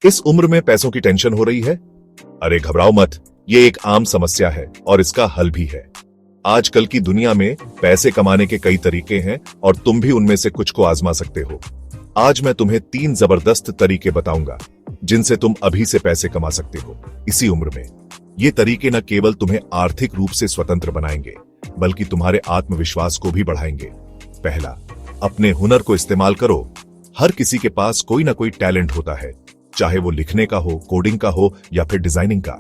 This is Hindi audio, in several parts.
इस उम्र में पैसों की टेंशन हो रही है? अरे घबराओ मत, ये एक आम समस्या है और इसका हल भी है। आजकल की दुनिया में पैसे कमाने के कई तरीके हैं और तुम भी उनमें से कुछ को आजमा सकते हो। आज मैं तुम्हें 3 जबरदस्त तरीके बताऊंगा जिनसे तुम अभी से पैसे कमा सकते हो इसी उम्र में। ये तरीके न केवल तुम्हें आर्थिक रूप से स्वतंत्र बनाएंगे बल्कि तुम्हारे आत्मविश्वास को भी बढ़ाएंगे। पहला, अपने हुनर को इस्तेमाल करो। हर किसी के पास कोई ना कोई टैलेंट होता है, चाहे वो लिखने का हो, कोडिंग का हो या फिर डिजाइनिंग का।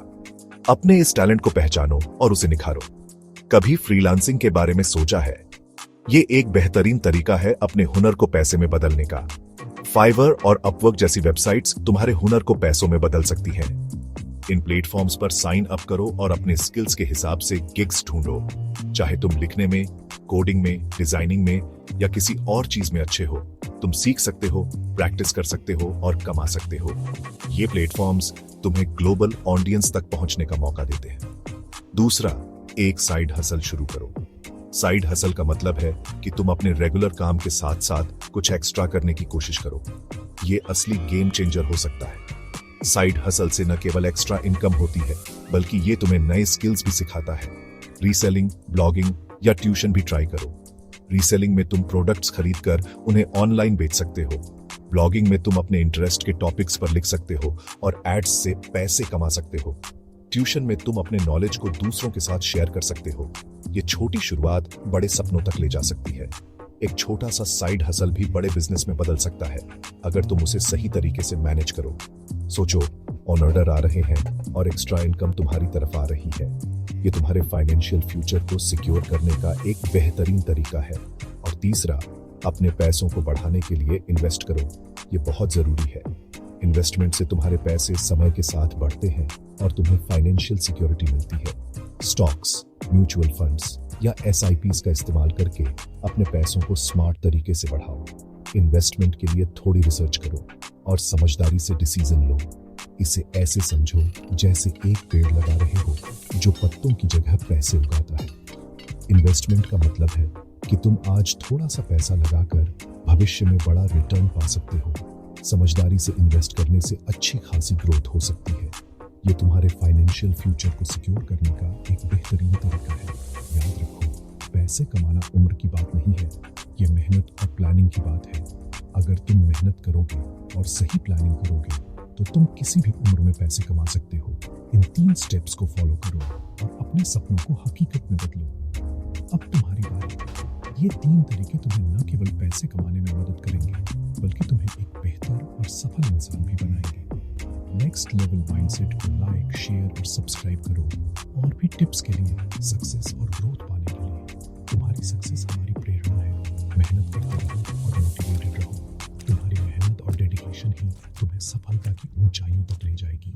अपने इस टैलेंट को पहचानो और उसे निखारो। कभी फ्रीलांसिंग के बारे में सोचा है? ये एक बेहतरीन तरीका है अपने हुनर को पैसे में बदलने का। फाइवर और अपवर्क जैसी वेबसाइट्स तुम्हारे हुनर को पैसों में बदल सकती हैं। इन प्लेटफॉर्म्स पर साइन अप करो और अपने स्किल्स के हिसाब से गिग्स ढूंढो। चाहे तुम लिखने में, कोडिंग में, डिजाइनिंग में या किसी और चीज में अच्छे हो, तुम सीख सकते हो, प्रैक्टिस कर सकते हो और कमा सकते हो। ये प्लेटफॉर्म्स तुम्हें ग्लोबल ऑडियंस तक पहुंचने का मौका देते हैं। दूसरा, एक साइड हसल शुरू करो। साइड हसल का मतलब है कि तुम अपने रेगुलर काम के साथ साथ कुछ एक्स्ट्रा करने की कोशिश करो। ये असली गेम चेंजर हो सकता है। साइड हसल से न केवल एक्स्ट्रा इनकम होती है बल्कि ये तुम्हें नए स्किल्स भी सिखाता है। रीसेलिंग, ब्लॉगिंग या ट्यूशन भी ट्राई करो। रीसेलिंग में तुम प्रोडक्ट्स खरीदकर उन्हें ऑनलाइन बेच सकते हो। ब्लॉगिंग में तुम अपने इंटरेस्ट के टॉपिक्स पर लिख सकते हो और एड्स से पैसे कमा सकते हो। ट्यूशन में तुम अपने नॉलेज को दूसरों के साथ शेयर कर सकते हो। ये छोटी शुरुआत बड़े सपनों तक ले जा सकती है। एक छोटा सा साइड हसल भी बड़े बिजनेस में बदल सकता है अगर तुम उसे सही तरीके से मैनेज करो। सोचो, ऑन ऑर्डर आ रहे हैं और एक्स्ट्रा इनकम तुम्हारी तरफ आ रही है। ये तुम्हारे फाइनेंशियल फ्यूचर को सिक्योर करने का एक बेहतरीन तरीका है। और तीसरा, अपने पैसों को बढ़ाने के लिए इन्वेस्ट करो। ये बहुत जरूरी है। इन्वेस्टमेंट से तुम्हारे पैसे समय के साथ बढ़ते हैं और तुम्हें फाइनेंशियल सिक्योरिटी मिलती है। स्टॉक्स, म्यूचुअल फंड्स या SIPs का इस्तेमाल करके अपने पैसों को स्मार्ट तरीके से बढ़ाओ। इन्वेस्टमेंट के लिए थोड़ी रिसर्च करो और समझदारी से डिसीजन लो। इसे ऐसे समझो जैसे एक पेड़ लगा रहे हो जो पत्तों की जगह पैसे उगाता है। इन्वेस्टमेंट का मतलब है कि तुम आज थोड़ा सा पैसा लगाकर भविष्य में बड़ा रिटर्न पा सकते हो। समझदारी से इन्वेस्ट करने से अच्छी खासी ग्रोथ हो सकती है। ये तुम्हारे फाइनेंशियल फ्यूचर को सिक्योर करने का एक बेहतरीन तरीका है। याद रखो, पैसे कमाना उम्र की बात नहीं है, ये मेहनत और प्लानिंग की बात है। अगर तुम मेहनत करोगे और सही प्लानिंग करोगे तो तुम किसी भी उम्र में पैसे कमा सकते हो। इन 3 स्टेप्स को फॉलो करो और अपने सपनों को हकीकत में बदलो। अब तुम्हारी बारी। ये 3 तरीके तुम्हें न केवल पैसे कमाने में मदद करेंगे बल्कि तुम्हें एक बेहतर और सफल इंसान भी बनाएंगे। नेक्स्ट लेवल माइंडसेट को लाइक, शेयर और सब्सक्राइब करो और भी टिप्स के लिए, सक्सेस और ग्रोथ पाने के लिए। तुम्हारी सक्सेस हमारी प्रेरणा है। मेहनत करते रहो और मोटिवेटेड रहो। तुम्हारी मेहनत और डेडिकेशन ही तुम्हें सफलता की ऊंचाइयों तक ले जाएगी।